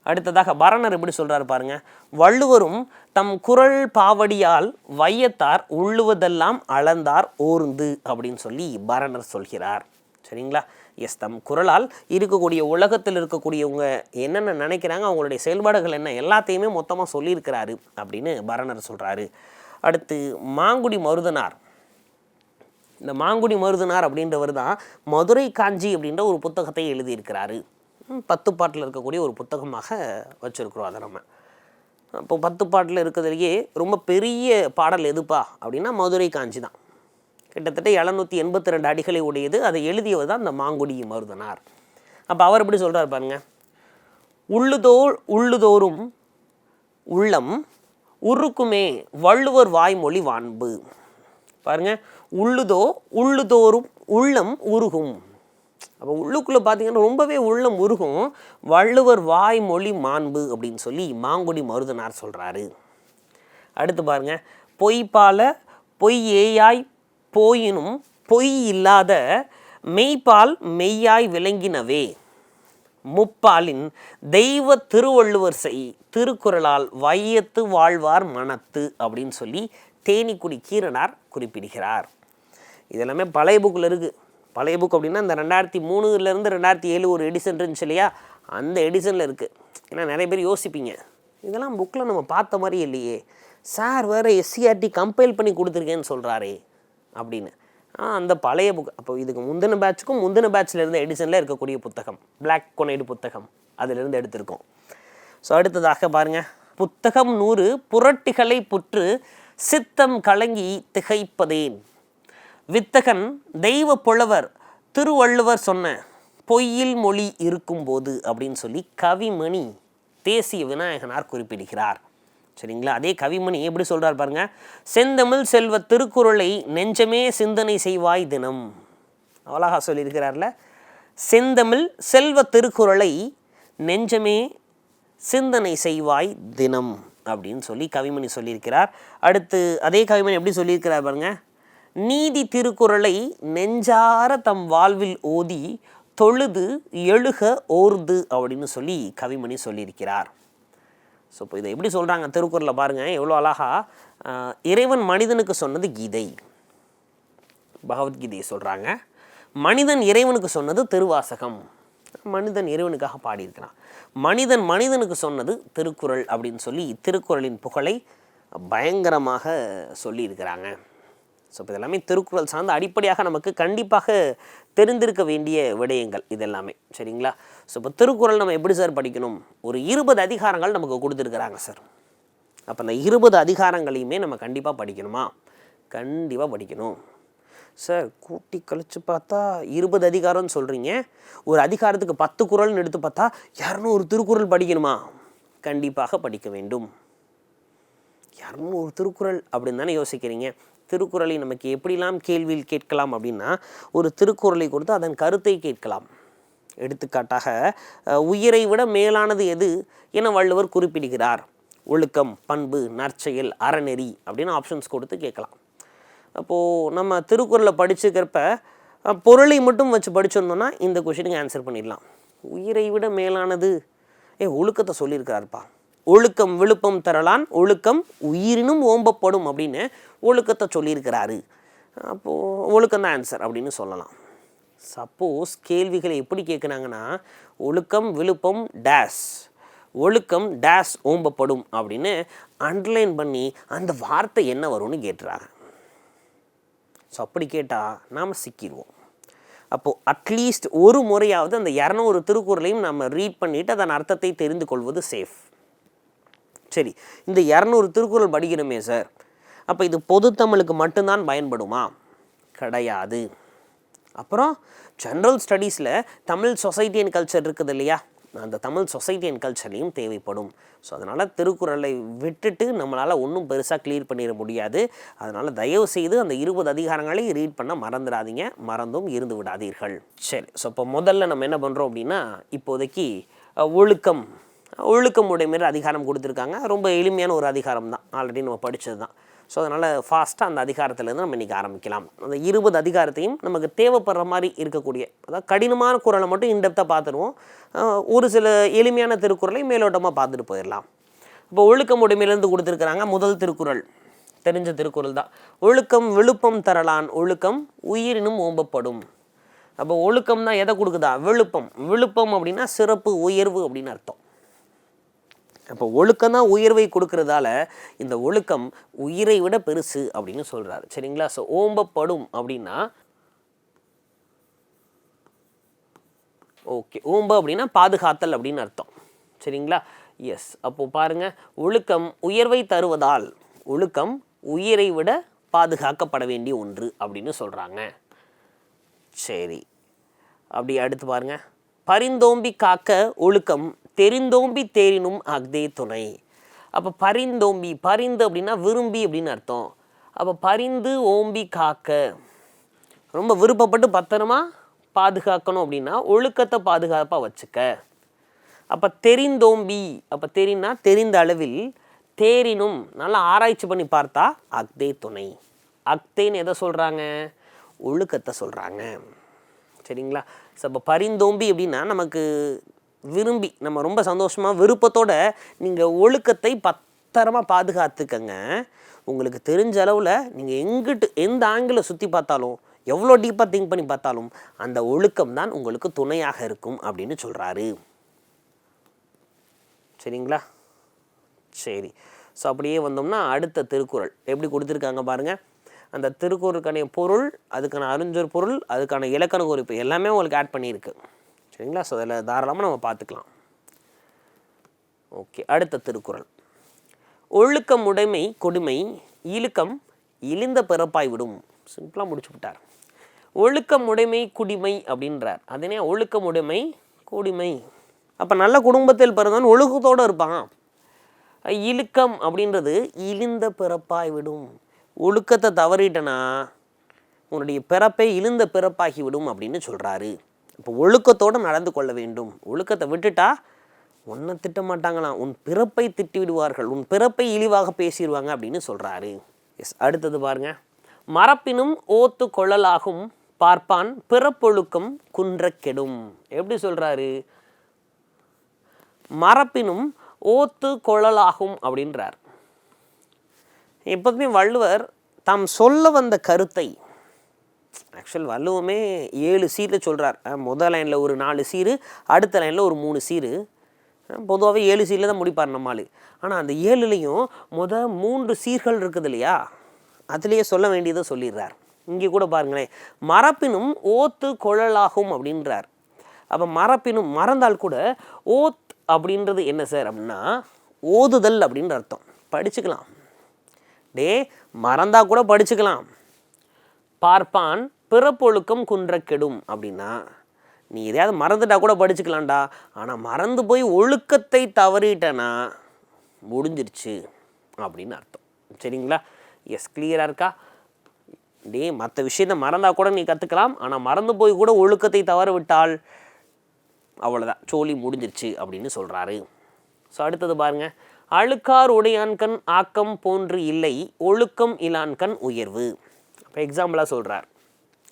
அடுத்ததாக பரணர் எப்படி சொல்கிறாரு பாருங்க. வள்ளுவரும் தம் குறள் பாவடியால் வையத்தார் உள்ளுவதெல்லாம் அளந்தார் ஓர்ந்து அப்படின்னு சொல்லி பரணர் சொல்கிறார். சரிங்களா? எஸ், தம் குறளால் இருக்கக்கூடிய உலகத்தில் இருக்கக்கூடியவங்க என்னென்ன நினைக்கிறாங்க, அவங்களுடைய செயல்பாடுகள் என்ன, எல்லாத்தையுமே மொத்தமாக சொல்லியிருக்கிறாரு அப்படின்னு பரணர் சொல்கிறாரு. அடுத்து மாங்குடி மருதனார். இந்த மாங்குடி மருதனார் அப்படின்றவர் தான் மதுரை காஞ்சி அப்படின்ற ஒரு புத்தகத்தை எழுதியிருக்கிறாரு. 10 பாட்டில் இருக்கக்கூடிய ஒரு புத்தகமாக வச்சுருக்குறோம் அதை நம்ம. இப்போ 10 பாட்டில் இருக்கிறதுலையே ரொம்ப பெரிய பாடல் எதுப்பா அப்படின்னா மதுரை காஞ்சி தான். கிட்டத்தட்ட 782 அடிகளை உடையது. அதை எழுதியவர் தான் இந்த மாங்குடி மருதனார். அப்போ அவர் எப்படி சொல்கிறார் பாருங்க. உள்ளுதோறும் உள்ளம் உருக்குமே வள்ளுவர் வாய்மொழி வான்பு. பாருங்க, உள்ளுதோறும் உள்ளம் உருகும். அப்போ உள்ளுக்குள்ளே பார்த்தீங்கன்னா ரொம்பவே உள்ளம் உருகும், வள்ளுவர் வாய்மொழி மாண்பு அப்படின்னு சொல்லி மாங்குடி மருதனார் சொல்கிறாரு. அடுத்து பாருங்க, பொய்ப்பால பொய் ஏயாய் போயினும் பொய் இல்லாத மெய்ப்பால் மெய்யாய் விளங்கினவே முப்பாலின் தெய்வ திருவள்ளுவர் செய் திருக்குறளால் வையத்து வாழ்வார் மனத்து அப்படின்னு சொல்லி தேனிக்குடி கீரனார் குறிப்பிடுகிறார். இதெல்லாமே பழைய புக்கில் இருக்குது. பழைய புக் அப்படின்னா இந்த 2003 2007 ஒரு எடிஷன் இருந்துச்சு இல்லையா, அந்த எடிஷனில் இருக்குது. ஏன்னா நிறைய பேர் யோசிப்பீங்க, இதெல்லாம் புக்கில் நம்ம பார்த்த மாதிரி இல்லையே, சார் வேறு எஸ்சிஆர்டி கம்பைல் பண்ணி கொடுத்துருக்கேன்னு சொல்கிறாரே அப்படின்னு. அந்த பழைய புக், அப்போ இதுக்கு முந்தின பேட்சுக்கும் முந்தின பேட்சில் இருந்த எடிஷனில் இருக்கக்கூடிய புத்தகம், பிளாக் கொனைடு புத்தகம், அதிலிருந்து எடுத்திருக்கோம். ஸோ அடுத்ததாக பாருங்கள், புத்தகம் 100 புரட்டிகளை புற்று சித்தம் கலங்கி திகைப்பதேன் வித்தகன் தெய்வ புலவர் திருவள்ளுவர் சொன்ன பொய்யில் மொழி இருக்கும்போது அப்படின்னு சொல்லி கவிமணி தேசிய விநாயகனார் குறிப்பிடுகிறார். சரிங்களா? அதே கவிமணி எப்படி சொல்கிறார் பாருங்க. செந்தமிழ் செல்வ திருக்குறளை நெஞ்சமே சிந்தனை செய்வாய் தினம். அழகாக சொல்லியிருக்கிறார்ல, செந்தமிழ் செல்வ திருக்குறளை நெஞ்சமே சிந்தனை செய்வாய் தினம் அப்படின்னு சொல்லி கவிமணி சொல்லியிருக்கிறார். அடுத்து அதே கவிமணி எப்படி சொல்லியிருக்கிறார் பாருங்க. நீதி திருக்குறளை நெஞ்சார தம் வாழ்வில் ஓதி தொழுது எழுக ஓர்து அப்படின்னு சொல்லி கவிமணி சொல்லியிருக்கிறார். ஸோ இப்போ இதை எப்படி சொல்கிறாங்க திருக்குறளை பாருங்கள், எவ்வளோ அழகா. இறைவன் மனிதனுக்கு சொன்னது கீதை, பகவத்கீதையை சொல்கிறாங்க. மனிதன் இறைவனுக்கு சொன்னது திருவாசகம், மனிதன் இறைவனுக்காக பாடியிருக்கிறான். மனிதனுக்கு சொன்னது திருக்குறள் அப்படின்னு சொல்லி திருக்குறளின் புகழை பயங்கரமாக சொல்லியிருக்கிறாங்க. ஸோ இப்போ இதெல்லாமே திருக்குறள் சார்ந்த அடிப்படையாக நமக்கு கண்டிப்பாக தெரிந்திருக்க வேண்டிய விடயங்கள் இதெல்லாமே, சரிங்களா? ஸோ இப்போ திருக்குறள் நம்ம எப்படி சார் படிக்கணும்? ஒரு 20 அதிகாரங்கள் நமக்கு கொடுத்துருக்குறாங்க சார். அப்போ அந்த 20 அதிகாரங்களையுமே நம்ம கண்டிப்பாக படிக்கணுமா? கண்டிப்பாக படிக்கணும். சார் கூட்டி கழித்து பார்த்தா 20 அதிகாரம்னு சொல்கிறீங்க, ஒரு அதிகாரத்துக்கு 10 குறள்னு எடுத்து பார்த்தா 200 திருக்குறள் படிக்கணுமா? கண்டிப்பாக படிக்க வேண்டும். 200 திருக்குறள் அப்படின்னு தானே யோசிக்கிறீங்க. திருக்குறளை நமக்கு எப்படிலாம் கேள்வியில் கேட்கலாம் அப்படின்னா, ஒரு திருக்குறளை கொடுத்து அதன் கருத்தை கேட்கலாம். எடுத்துக்காட்டாக உயிரை விட மேலானது எது என வள்ளுவர் குறிப்பிடுகிறார். ஒழுக்கம், பண்பு, நற்செயல், அறநெறி அப்படின்னு ஆப்ஷன்ஸ் கொடுத்து கேட்கலாம். அப்போது நம்ம திருக்குறளை படிச்சுக்கிறப்ப பொருளை மட்டும் வச்சு படிச்சிருந்தோம்னா இந்த கொஷினுக்கு ஆன்சர் பண்ணிடலாம். உயிரை விட மேலானது ஒழுக்கத்தை சொல்லியிருக்கிறாருப்பா. ஒழுக்கம் விழுப்பம் தரலான், ஒழுக்கம் உயிரினும் ஓம்பப்படும் அப்படின்னு ஒழுக்கத்தை சொல்லியிருக்கிறாரு. அப்போது ஒழுக்கம் தான் ஆன்சர் அப்படின்னு சொல்லலாம். சப்போஸ் கேள்விகளை எப்படி கேட்குறாங்கன்னா, ஒழுக்கம் விழுப்பம் டேஸ், ஒழுக்கம் டேஸ் ஓம்பப்படும் அப்படின்னு அண்டர்லைன் பண்ணி அந்த வார்த்தை என்ன வரும்னு கேட்டுறாங்க. ஸோ அப்படி கேட்டால் நாம் சிக்கிடுவோம். அப்போது அட்லீஸ்ட் ஒரு முறையாவது அந்த 200 திருக்குறளையும் நம்ம ரீட் பண்ணிவிட்டு அதன் அர்த்தத்தை தெரிந்து கொள்வது சேஃப். சரி, இந்த 200 திருக்குறள் படிக்கிறோமே சார், அப்போ இது பொது தமிழுக்கு மட்டும்தான் பயன்படுமா? கிடையாது. அப்புறம் ஜென்ரல் ஸ்டடீஸில் தமிழ் சொசைட்டி அண்ட் கல்ச்சர் இருக்குது இல்லையா, அந்த தமிழ் சொசைட்டி அண்ட் கல்ச்சர்லையும் தேவைப்படும். ஸோ அதனால் திருக்குறளை விட்டுட்டு நம்மளால் ஒன்றும் பெருசாக கிளியர் பண்ணிட முடியாது. அதனால் தயவு செய்து அந்த 20 அதிகாரங்களை ரீட் பண்ண மறந்துடாதீங்க, மறந்தும் இருந்து விடாதீர்கள். சரி, ஸோ இப்போ முதல்ல நம்ம என்ன பண்ணுறோம் அப்படின்னா, இப்போதைக்கு ஒழுக்கம் உடைமையிற அதிகாரம் கொடுத்துருக்காங்க. ரொம்ப எளிமையான ஒரு அதிகாரம் தான், ஆல்ரெடி நம்ம படித்தது தான். ஸோ அதனால் ஃபாஸ்ட்டாக அந்த அதிகாரத்துலேருந்து நம்ம இன்றைக்கி ஆரம்பிக்கலாம். அந்த 20 அதிகாரத்தையும் நமக்கு தேவைப்படுற மாதிரி இருக்கக்கூடிய, அதாவது கடினமான குறளை மட்டும் இன்டெப்த்தாக பார்த்துருவோம். ஒரு சில எளிமையான திருக்குறளை மேலோட்டமாக பார்த்துட்டு போயிடலாம். இப்போ ஒழுக்கம் உடைமையிலேருந்து கொடுத்துருக்குறாங்க. முதல் திருக்குறள் தெரிஞ்ச திருக்குறள் தான். ஒழுக்கம் விழுப்பம் தரலான், ஒழுக்கம் உயிரினும் ஓம்பப்படும். அப்போ ஒழுக்கம் தான் எதை கொடுக்குதா? விழுப்பம் அப்படின்னா சிறப்பு, உயர்வு அப்படின்னு அர்த்தம். அப்போ ஒழுக்கம் தான் உயர்வை கொடுக்கறதால இந்த ஒழுக்கம் உயிரை விட பெருசு அப்படின்னு சொல்கிறாரு, சரிங்களா? ஸோ ஓம்பப்படும் அப்படின்னா, ஓகே, ஓம்ப அப்படின்னா பாதுகாத்தல் அப்படின்னு அர்த்தம், சரிங்களா? எஸ். அப்போது பாருங்கள், ஒழுக்கம் உயர்வை தருவதால் ஒழுக்கம் உயிரை விட பாதுகாக்கப்பட வேண்டிய ஒன்று அப்படின்னு சொல்கிறாங்க. சரி, அப்படி அடுத்து பாருங்கள், பரிந்தோம்பி காக்க ஒழுக்கம் தெரிந்தோம்பி தேரினும் அஃதே துணை. அப்போ பரிந்து அப்படின்னா விரும்பி அப்படின்னு அர்த்தம். அப்போ பரிந்து ஓம்பி காக்க, ரொம்ப விருப்பப்பட்டு பத்திரமா பாதுகாக்கணும் அப்படின்னா ஒழுக்கத்தை பாதுகாப்பாக வச்சுக்க. அப்போ தெரிந்தோம்பி, அப்போ தெரின்னா தெரிந்த அளவில், தேரினும் நல்லா ஆராய்ச்சி பண்ணி பார்த்தா அஃதே துணை. அஃதேன்னு எதை சொல்கிறாங்க? ஒழுக்கத்தை சொல்கிறாங்க, சரிங்களா? ஸோ அப்போ பரிந்தோம்பி அப்படின்னா நமக்கு விரும்பி, நம்ம ரொம்ப சந்தோஷமாக விருப்பத்தோட நீங்கள் ஒழுக்கத்தை பத்திரமா பாதுகாத்துக்கங்க. உங்களுக்கு தெரிஞ்ச அளவில் நீங்கள் எந்த ஆங்கிளில் சுற்றி பார்த்தாலும், எவ்வளோ டீப்பாக திங்க் பண்ணி பார்த்தாலும் அந்த ஒழுக்கம் தான் உங்களுக்கு துணையாக இருக்கும் அப்படின்னு சொல்கிறாரு, சரிங்களா? சரி, ஸோ அப்படியே வந்தோம்னா அடுத்த திருக்குறள் எப்படி கொடுத்துருக்காங்க பாருங்கள். அந்த திருக்குறளுக்கான பொருள், அதுக்கான அறிஞர் பொருள், அதுக்கான இலக்கண குறிப்பு எல்லாமே உங்களுக்கு ஆட் பண்ணியிருக்கு, சரிங்களா? ஸோ அதில் தாராளமாக நம்ம பார்த்துக்கலாம். ஓகே, அடுத்த திருக்குறள். ஒழுக்கம் உடைமை கொடுமை, இழுக்கம் இழிந்த பிறப்பாய் விடும். சிம்பிளாக முடிச்சு விட்டார். ஒழுக்கம் உடைமை குடிமை அப்படின்றார். அதனே ஒழுக்கம் உடைமை குடிமை. அப்போ நல்ல குடும்பத்தில் பிறந்தவன் ஒழுக்கத்தோடு இருப்பான். இழுக்கம் அப்படின்றது இழிந்த பிறப்பாய் விடும். ஒழுக்கத்தை தவறிட்டனா உன்னுடைய பிறப்பை இழிந்த பிறப்பாகி விடும் அப்படின்னு சொல்கிறாரு. இப்போ ஒழுக்கத்தோடு நடந்து கொள்ள வேண்டும். ஒழுக்கத்தை விட்டுட்டா உன்னை திட்ட மாட்டாங்களாம், உன் பிறப்பை திட்டி விடுவார்கள், உன் பிறப்பை இழிவாக பேசிடுவாங்க அப்படின்னு சொல்கிறாரு. எஸ். அடுத்தது பாருங்க, மரப்பினும் ஓத்து கொள்ளலாகும் பார்ப்பான் பிறப்பொழுக்கம் குன்ற கெடும். எப்படி சொல்கிறாரு? மரப்பினும் ஓத்து கொள்ளலாகும் அப்படின்றார். எப்போதுமே வள்ளுவர் தாம் சொல்ல வந்த கருத்தை, ஆக்சுவல் வள்ளுவமே 7 சீரில் சொல்கிறார். முதல் லைனில் ஒரு 4 சீரு, அடுத்த லைனில் ஒரு 3 சீரு. பொதுவாகவே 7 சீரில் தான் முடிப்பார் நம்மால். ஆனால் அந்த 7லையும் 3 சீர்கள் இருக்குது இல்லையா, அதுலேயே சொல்ல வேண்டியதை சொல்லிடுறார். இங்கே கூட பாருங்களேன், மறப்பினும் ஓத்து குழலாகும் அப்படின்றார். அப்போ மறப்பினும் மறந்தால் கூட ஓத் அப்படின்றது என்ன சார் அப்படின்னா ஓதுதல் அப்படின்ற அர்த்தம். படிச்சுக்கலாம், மறந்தா கூட படிச்சுக்கலாம். பார்ப்பான் பிறப்பொழுக்கம் குன்ற கெடும் அப்படின்னா நீ எதையாவது மறந்துட்டா கூட படிச்சுக்கலாம்டா, ஆனால் மறந்து போய் ஒழுக்கத்தை தவறிட்டனா முடிஞ்சிருச்சு அப்படின்னு அர்த்தம். சரிங்களா? எஸ், கிளியராக இருக்கா? மற்ற விஷயத்தை மறந்தா கூட நீ கற்றுக்கலாம், ஆனால் மறந்து போய் கூட ஒழுக்கத்தை தவற விட்டால் அவ்வளோதான், சோழி முடிஞ்சிருச்சு அப்படின்னு சொல்கிறாரு. ஸோ அடுத்தது பாருங்கள், அழுக்கார் உடையான்கண் ஆக்கம் போன்று இல்லை, ஒழுக்கம் இலான்கண் உயர்வு. இப்போ எக்ஸாம்பிளாக சொல்கிறார்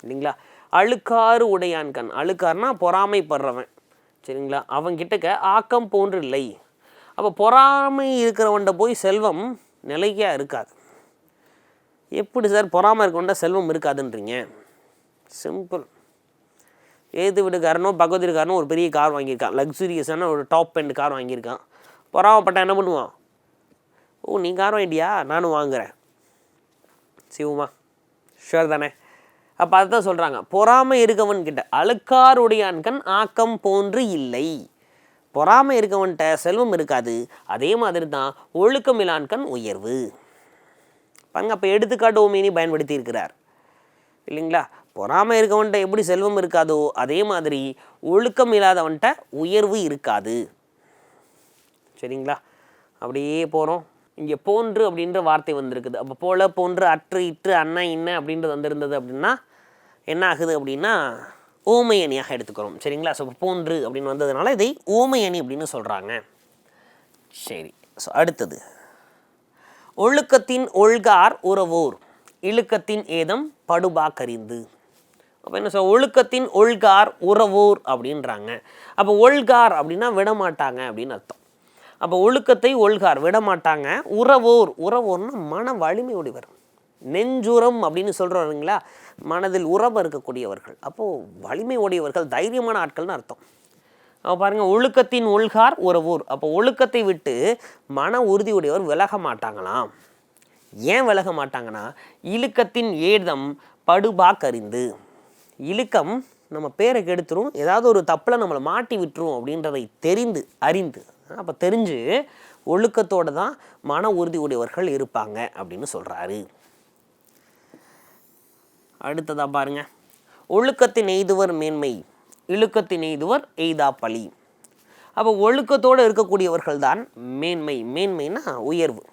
இல்லைங்களா, அழுக்காறு உடையான்கண், அழுக்கார்னா பொறாமைப்படுறவன், சரிங்களா, அவன்கிட்டக்க ஆக்கம் போன்று இல்லை. அப்போ பொறாமை இருக்கிறவன்ட போய் செல்வம் நிலையாக இருக்காது. எப்படி சார் பொறாமை இருக்கவன்ட செல்வம் இருக்காதுன்றீங்க? சிம்பிள். ஏது வீட்டுக்காரனோ பக்கத்து வீட்டுக்காரனோ ஒரு பெரிய கார் வாங்கியிருக்கான், லக்ஸுரியஸான ஒரு டாப் எண்ட் கார் வாங்கியிருக்கான். பொறாமப்பட்ட என்ன பண்ணுவான்? ஓ, நீ கார் வாங்கிட்டியா, நானும் வாங்குகிறேன். சிவமா ஷுவர் தானே? அப்போ அதுதான் சொல்கிறாங்க, பொறாமை இருக்கவன்கிட்ட அழுக்காருடையான்கண் ஆக்கம் போன்று இல்லை. பொறாமை இருக்கவன்கிட்ட செல்வம் இருக்காது. அதே மாதிரி தான் ஒழுக்கம் இலான்கண் உயர்வு. பாருங்க, அப்போ எடுத்துக்காட்டு ஓமையினி பயன்படுத்தி இருக்கிறார் இல்லைங்களா. பொறாமை இருக்கவன்கிட்ட எப்படி செல்வம் இருக்காதோ அதே மாதிரி ஒழுக்கம் இல்லாதவன்கிட்ட உயர்வு இருக்காது. சரிங்களா? அப்படியே போகிறோம். இங்கே போன்று அப்படின்ற வார்த்தை வந்திருக்குது. அப்போ போல போன்று அற்று இற்று அண்ணா இன்ன அப்படின்றது வந்திருந்தது அப்படின்னா என்ன ஆகுது அப்படின்னா ஓமை அணியாக எடுத்துக்கிறோம். சரிங்களா? ஸோ போன்று அப்படின்னு வந்ததுனால இதை ஓமை அணி அப்படின்னு சொல்கிறாங்க. சரி, ஸோ அடுத்தது, ஒழுக்கத்தின் ஒழ்கார் உறவோர் இழுக்கத்தின் ஏதம் படுபா கரிந்து. அப்போ என்ன சொல், ஒழுக்கத்தின் ஒழ்கார் உறவோர் அப்படின்றாங்க. அப்போ ஒழ்கார் அப்படின்னா விடமாட்டாங்க அப்படின்னு அர்த்தம். அப்போ ஒழுக்கத்தை ஒழ்கார் விடமாட்டாங்க. உறவோர், உறவோர்னா மன வலிமை உடையவர், நெஞ்சுரம் அப்படின்னு சொல்கிறவங்களா, மனதில் உறவு இருக்கக்கூடியவர்கள். அப்போது வலிமை உடையவர்கள், தைரியமான ஆட்கள்னு அர்த்தம். அப்போ பாருங்கள், ஒழுக்கத்தின் ஒழ்கார் உறவோர். அப்போ ஒழுக்கத்தை விட்டு மன உறுதியுடையவர் விலக மாட்டாங்களாம். ஏன் விலக மாட்டாங்கன்னா இழுக்கத்தின் ஏதம் படுபா கரிந்து. இழுக்கம் நம்ம பேரை கெடுத்துரும், ஏதாவது ஒரு தப்பில் நம்மளை மாட்டி விட்டுரும் அப்படின்றதை தெரிந்து அறிந்து, அப்போ தெரிஞ்சு ஒழுக்கத்தோடு தான் மன உறுதி உடையவர்கள் இருப்பாங்க அப்படின்னு சொல்கிறாரு. அடுத்ததாக பாருங்க, ஒழுக்கத்தின் எய்துவர் மேன்மை, இழுக்கத்தின் எய்துவர் எய்தா பழி. அப்போ ஒழுக்கத்தோடு இருக்கக்கூடியவர்கள் தான் மேன்மை. மேன்மைனா உயர்வு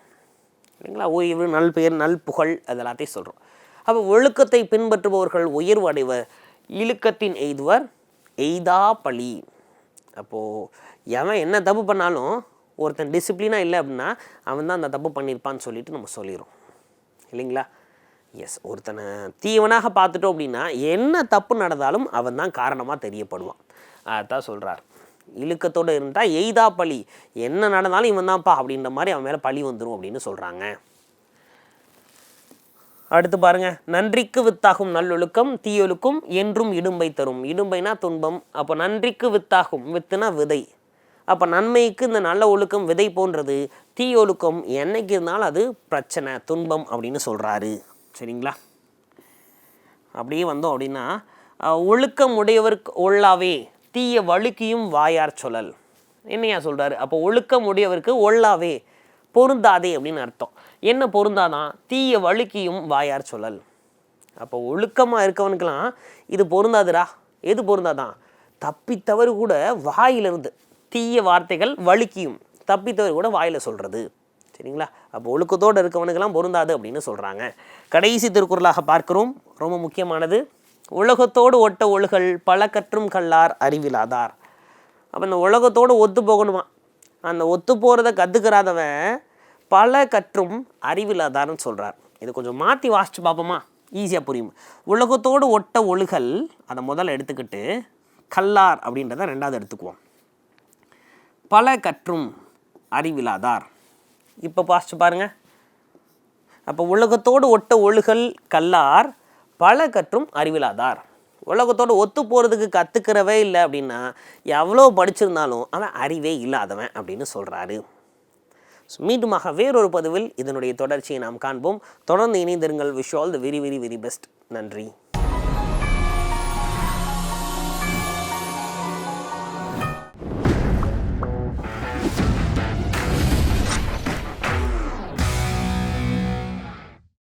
இல்லைங்களா, உயர்வு, நல் பெயர், நல் புகழ், அதெல்லாத்தையும் சொல்கிறோம். அப்போ ஒழுக்கத்தை பின்பற்றுபவர்கள் உயர்வு அடைவர், இழுக்கத்தின் எய்துவர் எய்தா பழி. அப்போது எவன் என்ன தப்பு பண்ணாலும் ஒருத்தன் டிசிப்ளினாக இல்லை அப்படின்னா அவன் தான் அந்த தப்பு பண்ணியிருப்பான்னு சொல்லிட்டு நம்ம சொல்லிடுறோம் இல்லைங்களா. எஸ், ஒருத்தனை தீவனாக பார்த்துட்டோம் அப்படின்னா என்ன தப்பு நடந்தாலும் அவன் தான் காரணமாக தெரியப்படுவான். அதுதான் சொல்கிறார், இழுக்கத்தோடு இருந்தால் எய்தா பழி, என்ன நடந்தாலும் இவன் தான்ப்பா அப்படின்ற மாதிரி அவன் மேலே பழி வந்துடும் அப்படின்னு சொல்கிறாங்க. அடுத்து பாருங்க, நன்றிக்கு வித்தாகும் நல்லொழுக்கம் தீயொழுக்கும் என்றும் இடும்பை தரும். இடும்பைனா துன்பம். அப்போ நன்றிக்கு வித்தாகும், வித்துனா விதை. அப்போ நன்மைக்கு இந்த நல்ல ஒழுக்கம் விதை போன்றது, தீயொழுக்கம் என்னைக்கு இருந்தாலும் அது பிரச்சனை, துன்பம் அப்படின்னு சொல்கிறாரு. சரிங்களா? அப்படியே வந்தோம் அப்படின்னா, ஒழுக்கம் உடையவருக்கு ஒள்ளாவே தீய வழுக்கியும் வாயார் சொல்லல். என்னையா சொல்கிறாரு? அப்போ ஒழுக்கம் உடையவருக்கு ஒள்ளாவே பொருந்தாதே அப்படின்னு அர்த்தம். என்ன பொருந்தாதான்? தீய வழுக்கியும் வாயார் சொல்லல். அப்போ ஒழுக்கமாக இருக்கவனுக்கெல்லாம் இது பொருந்தாதுடா. எது பொருந்தாதான்? தப்பித்தவர் கூட வாயிலிருந்து தீய வார்த்தைகள் வழுக்கியும், தப்பித்தவர் கூட வாயில் சொல்கிறது. சரிங்களா? அப்போ ஒழுக்கத்தோடு இருக்கவனுக்கெல்லாம் பொருந்தாது அப்படின்னு சொல்கிறாங்க. கடைசி திருக்குறளாக பார்க்கிறோம், ரொம்ப முக்கியமானது. உலகத்தோடு ஒட்ட ஒழுகல் பல கற்றும் கல்லார் அறிவிலாதார். அப்போ இந்த உலகத்தோடு ஒத்து போகணுமா, அந்த ஒத்து போகிறத கற்றுக்கிறாதவன் பல கற்றும் அறிவில்லாதார்னு சொல்கிறார். இது கொஞ்சம் மாற்றி வாசித்து பார்ப்போமா, ஈஸியாக புரியும். உலகத்தோடு ஒட்ட ஒழுகல் அதை முதல்ல எடுத்துக்கிட்டு கல்லார் அப்படின்றத ரெண்டாவது எடுத்துக்குவோம். பல கற்றும் அறிவிலாதார். இப்போ வாசித்து பாருங்கள். அப்போ உலகத்தோடு ஒட்ட ஒழுகல் கல்லார் பல கற்றும் அறிவிலாதார். உலகத்தோடு ஒத்து போகிறதுக்கு கற்றுக்கிறவே இல்லை அப்படின்னா எவ்வளோ படிச்சிருந்தாலும் அவன் அறிவே இல்லாதவன் அப்படின்னு சொல்கிறாரு. மீண்டுமாக வேறொரு பதிவில் இதனுடைய தொடர்ச்சியை நாம் காண்போம். தொடர்ந்து இணைந்திருங்கள். Wish all the very very very best. நன்றி.